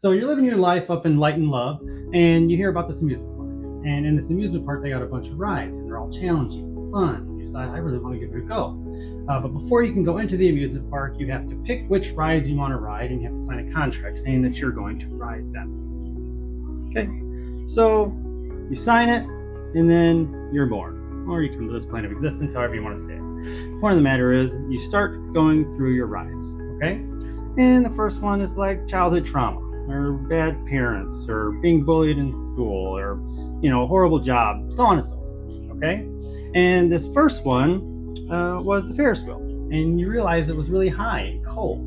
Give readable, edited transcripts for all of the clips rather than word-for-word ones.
So you're living your life up in light and love, and you hear about this amusement park. And in this amusement park, they got a bunch of rides, and they're all challenging, fun. You decide, I really want to give it a go. But before you can go into the amusement park, you have to pick which rides you want to ride, and you have to sign a contract saying that you're going to ride them. Okay, so you sign it, and then you're born. Or you come to this plane of existence, however you want to say it. The point of the matter is, you start going through your rides, okay? And the first one is like childhood trauma, or bad parents, or being bullied in school, or, a horrible job, so on and so forth, okay? And this first one was the Ferris wheel, and you realize it was really high and cold.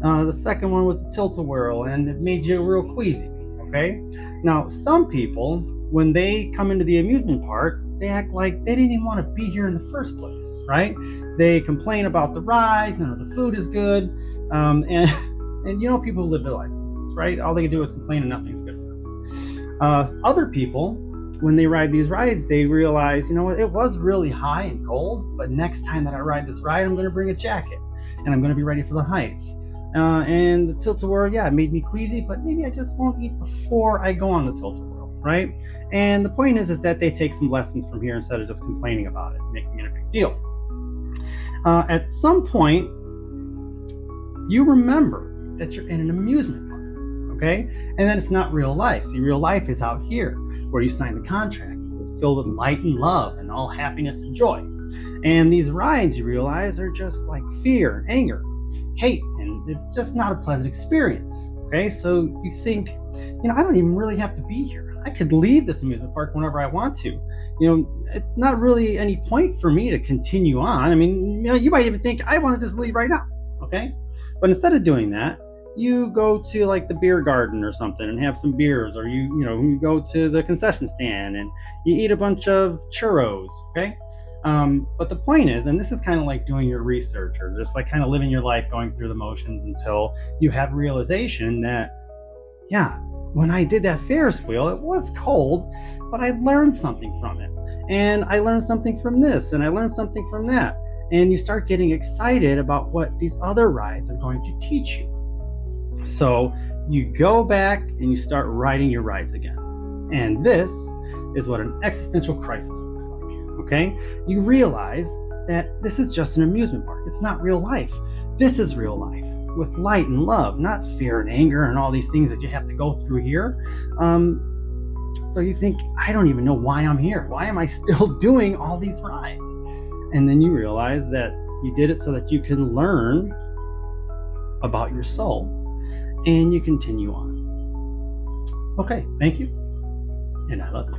The second one was the tilt-a-whirl, and it made you real queasy, okay? Now, some people, when they come into the amusement park, they act like they didn't even want to be here in the first place, right? They complain about the ride, the food is good, and people live their lives like this, right? All they can do is complain and nothing's good enough. Other people, when they ride these rides, they realize, it was really high and cold, but next time that I ride this ride, I'm going to bring a jacket, and I'm going to be ready for the heights. And the tilt-a-whirl, it made me queasy, but maybe I just won't eat before I go on the tilt-a-whirl. Right? And the point is that they take some lessons from here instead of just complaining about it, making it a big deal. At some point, you remember that you're in an amusement park, okay? And then it's not real life. See, real life is out here where you sign the contract, filled with light and love and all happiness and joy. And these rides, you realize, are just like fear, anger, hate, and it's just not a pleasant experience. Okay, so you think, I don't even really have to be here. I could leave this amusement park whenever I want to. It's not really any point for me to continue on. I mean, you might even think I want to just leave right now. Okay, but instead of doing that, you go to like the beer garden or something and have some beers, or you go to the concession stand and you eat a bunch of churros. Okay. But the point is, and this is kind of like doing your research or just like kind of living your life going through the motions until you have realization that, when I did that Ferris wheel, it was cold, but I learned something from it. And I learned something from this, and I learned something from that. And you start getting excited about what these other rides are going to teach you. So you go back and you start riding your rides again. And this is what an existential crisis looks like. Okay, you realize that this is just an amusement park. It's not real life. This is real life with light and love, not fear and anger and all these things that you have to go through here. So you think, I don't even know why I'm here. Why am I still doing all these rides? And then you realize that you did it so that you can learn about your soul and you continue on. Okay, thank you. And I love you.